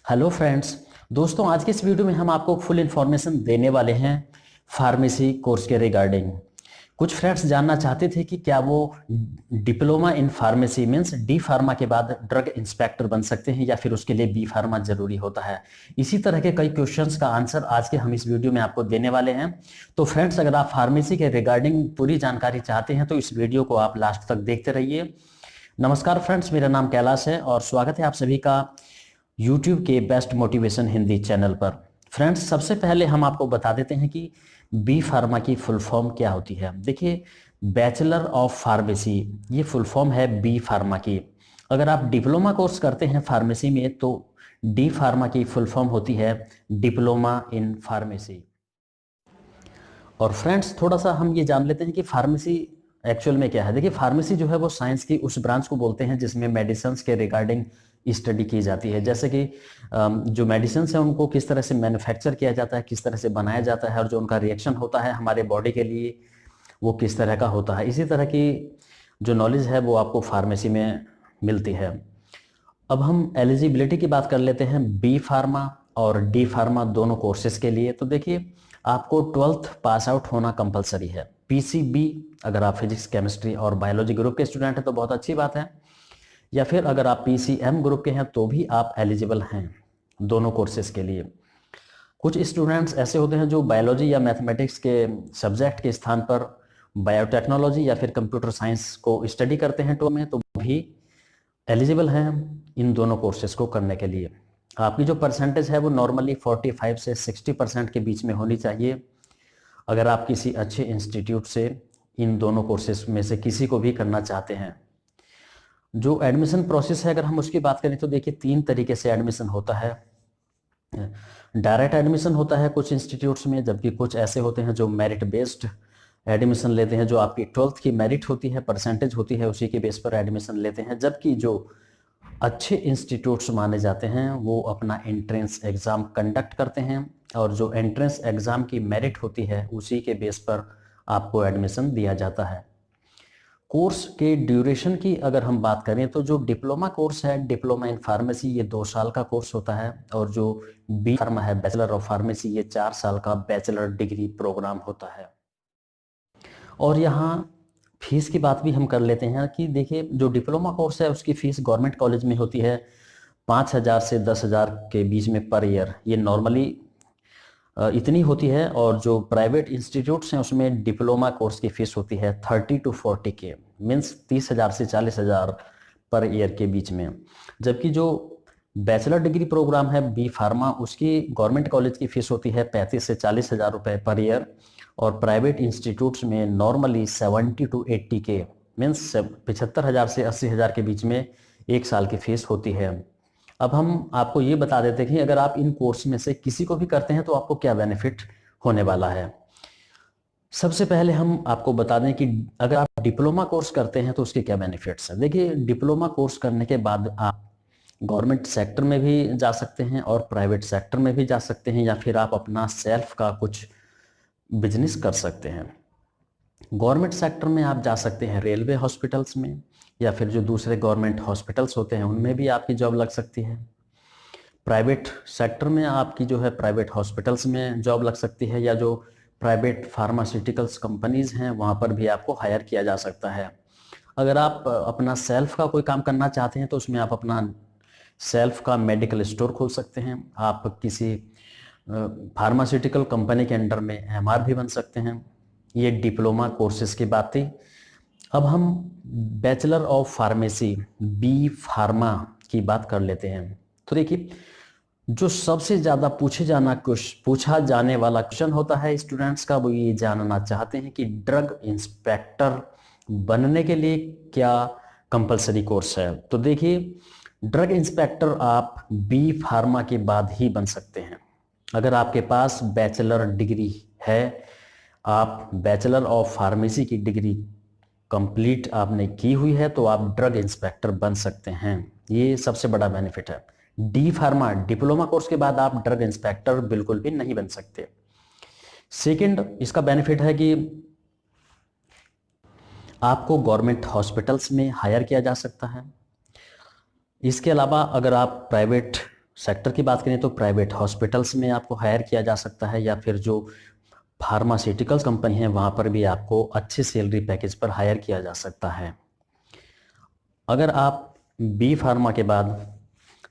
Hello friends. दोस्तों, आज के इस वीडियो में हम आपको फुल इन्फॉर्मेशन देने वाले हैं फार्मेसी कोर्स के रिगार्डिंग। कुछ फ्रेंड्स जानना चाहते थे कि क्या वो diploma in pharmacy means D pharma के बाद ड्रग इंस्पेक्टर बन सकते हैं या फिर उसके लिए बी फार्मा जरूरी होता है। इसी तरह के कई क्वेश्चंस का आंसर आज के हम इस वीडियो में आपको देने वाले हैं। तो फ्रेंड्स, अगर आप फार्मेसी के रिगार्डिंग पूरी जानकारी चाहते हैं तो इस वीडियो को आप लास्ट तक देखते रहिए। नमस्कार फ्रेंड्स, मेरा नाम कैलाश है और स्वागत है आप सभी का YouTube के बेस्ट मोटिवेशन हिंदी चैनल पर। फ्रेंड्स, सबसे पहले हम आपको बता देते हैं कि बी फार्मा की फुल फॉर्म क्या होती है। देखिए, बैचलर ऑफ फार्मेसी ये फुल फॉर्म है बी फार्मा की। अगर आप डिप्लोमा कोर्स करते हैं फार्मेसी में तो डी फार्मा की फुल फॉर्म होती है डिप्लोमा इन फार्मेसी। और फ्रेंड्स, थोड़ा सा हम ये जान लेते हैं कि फार्मेसी एक्चुअल में क्या है। देखिए, फार्मेसी जो है वो साइंस की उस ब्रांच को बोलते हैं जिसमें मेडिसिन के रिगार्डिंग स्टडी की जाती है। जैसे कि जो मेडिसिन है उनको किस तरह से मैन्युफैक्चर किया जाता है, किस तरह से बनाया जाता है और जो उनका रिएक्शन होता है हमारे बॉडी के लिए वो किस तरह का होता है। इसी तरह की जो नॉलेज है वो आपको फार्मेसी में मिलती है। अब हम एलिजिबिलिटी की बात कर लेते हैं बी फार्मा और डी फार्मा दोनों कोर्सेज के लिए। तो देखिए, आपको 12th पास आउट होना कंपलसरी है। पीसीबी अगर आप फिजिक्स केमिस्ट्री और बायोलॉजी ग्रुप के स्टूडेंट हैं तो बहुत अच्छी बात है, या फिर अगर आप पीसीएम ग्रुप के हैं तो भी आप एलिजिबल हैं दोनों कोर्सेज के लिए। कुछ स्टूडेंट्स ऐसे होते हैं जो बायोलॉजी या मैथमेटिक्स के सब्जेक्ट के स्थान पर बायोटेक्नोलॉजी या फिर कंप्यूटर साइंस को स्टडी करते हैं तो भी एलिजिबल हैं इन दोनों कोर्सेज को करने के लिए। आपकी जो परसेंटेज है वो नॉर्मली 45 से 60% के बीच में होनी चाहिए अगर आप किसी अच्छे इंस्टीट्यूट से इन दोनों कोर्सेज में से किसी को भी करना चाहते हैं। जो एडमिशन प्रोसेस है अगर हम उसकी बात करें तो देखिए, 3 तरीके से एडमिशन होता है। डायरेक्ट एडमिशन होता है कुछ इंस्टीट्यूट्स में, जबकि कुछ ऐसे होते हैं जो मेरिट बेस्ड एडमिशन लेते हैं। जो आपकी 12th की मेरिट होती है, परसेंटेज होती है, उसी के बेस पर एडमिशन लेते हैं। जबकि जो अच्छे इंस्टीट्यूट्स माने जाते हैं वो अपना एंट्रेंस एग्ज़ाम कंडक्ट करते हैं और जो एंट्रेंस एग्ज़ाम की मेरिट होती है उसी के बेस पर आपको एडमिशन दिया जाता है। कोर्स के ड्यूरेशन की अगर हम बात करें तो जो डिप्लोमा कोर्स है डिप्लोमा इन फार्मेसी ये 2 साल का कोर्स होता है, और जो बी फार्मा है बैचलर ऑफ फार्मेसी ये 4 साल का बैचलर डिग्री प्रोग्राम होता है। और यहाँ फीस की बात भी हम कर लेते हैं कि देखिए, जो डिप्लोमा कोर्स है उसकी फीस गवर्नमेंट कॉलेज में होती है 5,000 से 10,000 के बीच में पर ईयर, ये नॉर्मली इतनी होती है। और जो प्राइवेट इंस्टीट्यूट्स हैं उसमें डिप्लोमा कोर्स की फीस होती है 30 to 40 के मीन्स 30,000 से 40,000 पर ईयर के बीच में। जबकि जो बैचलर डिग्री प्रोग्राम है बी फार्मा उसकी गवर्नमेंट कॉलेज की फीस होती है 35 से 40,000 रुपये पर ईयर, और प्राइवेट इंस्टीट्यूट्स में नॉर्मली 70 to 80 के मीन्स 75,000 से 80,000 के बीच में 1 साल की फीस होती है। अब हम आपको ये बता देते हैं कि अगर आप इन कोर्स में से किसी को भी करते हैं तो आपको क्या बेनिफिट होने वाला है। सबसे पहले हम आपको बता दें कि अगर आप डिप्लोमा कोर्स करते हैं तो उसके क्या बेनिफिट्स हैं। देखिए, डिप्लोमा कोर्स करने के बाद आप गवर्नमेंट सेक्टर में भी जा सकते हैं और प्राइवेट सेक्टर में भी जा सकते हैं, या फिर आप अपना सेल्फ का कुछ बिजनेस कर सकते हैं। गवर्नमेंट सेक्टर में आप जा सकते हैं रेलवे हॉस्पिटल्स में, या फिर जो दूसरे गवर्नमेंट हॉस्पिटल्स होते हैं उनमें भी आपकी जॉब लग सकती है। प्राइवेट सेक्टर में आपकी जो है प्राइवेट हॉस्पिटल्स में जॉब लग सकती है, या जो प्राइवेट फार्मास्यूटिकल्स कंपनीज हैं वहाँ पर भी आपको हायर किया जा सकता है। अगर आप अपना सेल्फ का कोई काम करना चाहते हैं तो उसमें आप अपना सेल्फ का मेडिकल स्टोर खोल सकते हैं। आप किसी फार्मास्यूटिकल कंपनी के अंडर में एमआर भी बन सकते हैं। ये डिप्लोमा कोर्सेज की बात थी। अब हम bachelor of pharmacy B pharma की बात कर लेते हैं। तो देखिए, जो सबसे ज़्यादा पूछा जाने वाला क्वेश्चन होता है स्टूडेंट्स का, वो ये जानना चाहते हैं कि ड्रग इंस्पेक्टर बनने के लिए क्या कंपलसरी कोर्स है। तो देखिए, ड्रग इंस्पेक्टर आप बी फार्मा के बाद ही बन सकते हैं। अगर आपके पास बैचलर डिग्री है, आप बैचलर ऑफ फार्मेसी की डिग्री कंप्लीट आपने की हुई है तो आप ड्रग इंस्पेक्टर बन सकते हैं। ये सबसे बड़ा बेनिफिट है। डी फार्मा डिप्लोमा कोर्स के बाद आप ड्रग इंस्पेक्टर बिल्कुल भी नहीं बन सकते। सेकंड इसका बेनिफिट है कि आपको गवर्नमेंट हॉस्पिटल्स में हायर किया जा सकता है। इसके अलावा अगर आप प्राइवेट सेक्टर की बात करें तो प्राइवेट हॉस्पिटल्स में आपको हायर किया जा सकता है, या फिर जो फार्मास्यूटिकल्स कंपनी है वहाँ पर भी आपको अच्छे सैलरी पैकेज पर हायर किया जा सकता है। अगर आप बी फार्मा के बाद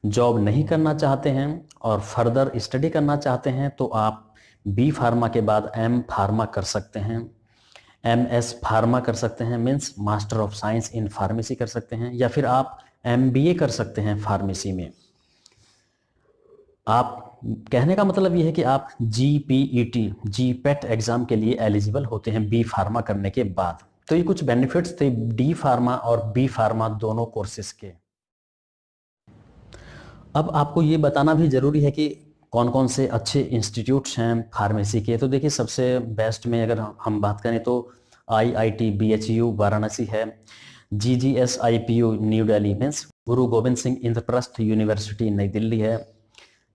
जॉब नहीं करना चाहते हैं और फर्दर स्टडी करना चाहते हैं तो आप बी फार्मा के बाद एम फार्मा कर सकते हैं, MS फार्मा कर सकते हैं, means master of science in pharmacy कर सकते हैं, या फिर आप MBA कर सकते हैं फार्मेसी में। आप कहने का मतलब ये है कि आप GPET एग्जाम के लिए एलिजिबल होते हैं बी फार्मा करने के बाद। तो ये कुछ बेनिफिट्स थे डी फार्मा और बी फार्मा दोनों कोर्सेज के। अब आपको ये बताना भी ज़रूरी है कि कौन कौन से अच्छे इंस्टीट्यूट्स हैं फार्मेसी के। तो देखिए सबसे बेस्ट में अगर हम बात करें तो IIT BHU वाराणसी है, GGSIPU न्यू दिल्ली मीन्स गुरु गोविंद सिंह इंद्रप्रस्थ यूनिवर्सिटी नई दिल्ली है,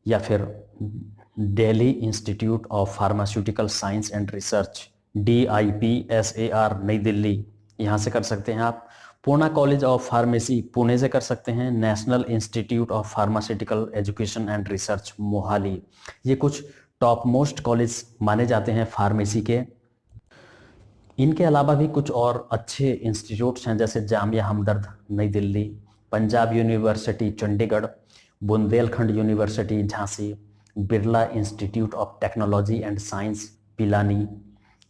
या फिर Delhi institute of pharmaceutical science and research DIPSAR नई दिल्ली, यहाँ से कर सकते हैं आप। Poona college of pharmacy Pune से कर सकते हैं, national institute of pharmaceutical education and research Mohali. ये कुछ टॉप मोस्ट कॉलेज माने जाते हैं फार्मेसी के। इनके अलावा भी कुछ और अच्छे इंस्टीट्यूट्स हैं जैसे जामिया हमदर्द नई Delhi, Punjab university Chandigarh, Bundelkhand university Jhansi, Birla institute of technology and science Pilani,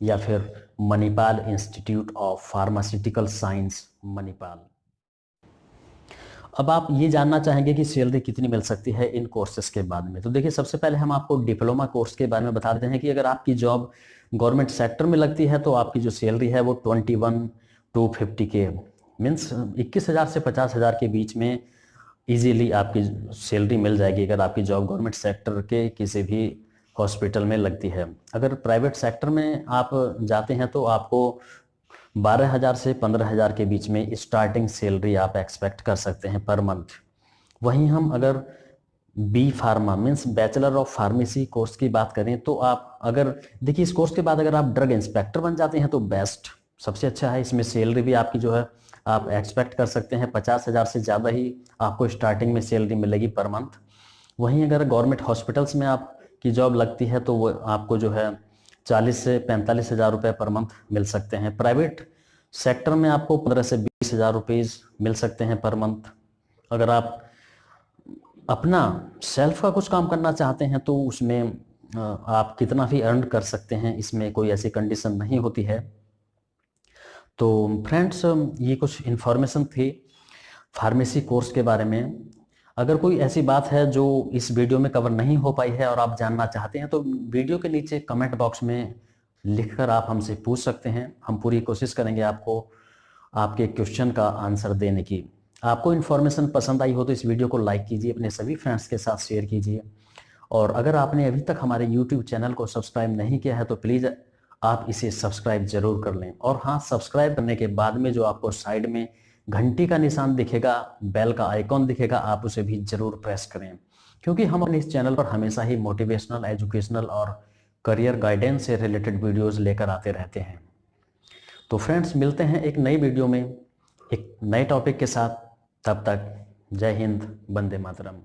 या फिर Manipal institute of pharmaceutical science Manipal. अब आप ये जानना चाहेंगे कि सैलरी कितनी मिल सकती है इन कोर्सेज के बाद में। तो देखिए सबसे पहले हम आपको डिप्लोमा कोर्स के बारे में बता देते हैं कि अगर आपकी जॉब गवर्नमेंट सेक्टर में लगती है तो आपकी जो सैलरी है वो 21 to 50K मीन्स 21,000 से 50,000 के बीच में इजीली आपकी सैलरी मिल जाएगी अगर आपकी जॉब गवर्नमेंट सेक्टर के किसी भी हॉस्पिटल में लगती है। अगर प्राइवेट सेक्टर में आप जाते हैं तो आपको 12,000 से 15,000 के बीच में स्टार्टिंग सैलरी आप एक्सपेक्ट कर सकते हैं पर मंथ। वहीं हम अगर B pharma means bachelor of pharmacy course की बात करें तो आप अगर देखिए इस कोर्स के बाद अगर आप ड्रग इंस्पेक्टर बन जाते हैं तो बेस्ट सबसे अच्छा है। इसमें सैलरी भी आपकी जो है आप एक्सपेक्ट कर सकते हैं 50,000 से ज़्यादा ही आपको स्टार्टिंग में सैलरी मिलेगी पर मंथ। वहीं अगर गवर्नमेंट हॉस्पिटल्स में आपकी जॉब लगती है तो वो आपको जो है 40 से 45,000 रुपये पर मंथ मिल सकते हैं। प्राइवेट सेक्टर में आपको 15 से 20,000 रुपीज़ मिल सकते हैं पर मंथ। अगर आप अपना सेल्फ का कुछ काम करना चाहते हैं तो उसमें आप कितना भी अर्न कर सकते हैं, इसमें कोई ऐसी कंडीशन नहीं होती है। तो फ्रेंड्स ये कुछ इन्फॉर्मेशन थी फार्मेसी कोर्स के बारे में। अगर कोई ऐसी बात है जो इस वीडियो में कवर नहीं हो पाई है और आप जानना चाहते हैं तो वीडियो के नीचे कमेंट बॉक्स में लिखकर आप हमसे पूछ सकते हैं। हम पूरी कोशिश करेंगे आपको आपके क्वेश्चन का आंसर देने की। आपको इन्फॉर्मेशन पसंद आई हो तो इस वीडियो को लाइक कीजिए, अपने सभी फ्रेंड्स के साथ शेयर कीजिए, और अगर आपने अभी तक हमारे YouTube चैनल को सब्सक्राइब नहीं किया है तो प्लीज़ आप इसे सब्सक्राइब जरूर कर लें। और हाँ, सब्सक्राइब करने के बाद में जो आपको साइड में घंटी का निशान दिखेगा, बेल का आइकॉन दिखेगा, आप उसे भी जरूर प्रेस करें, क्योंकि हम अपने इस चैनल पर हमेशा ही मोटिवेशनल, एजुकेशनल और करियर गाइडेंस से रिलेटेड वीडियोज़ लेकर आते रहते हैं। तो फ्रेंड्स मिलते हैं एक नई वीडियो में एक नए टॉपिक के साथ। तब तक जय हिंद, वंदे मातरम।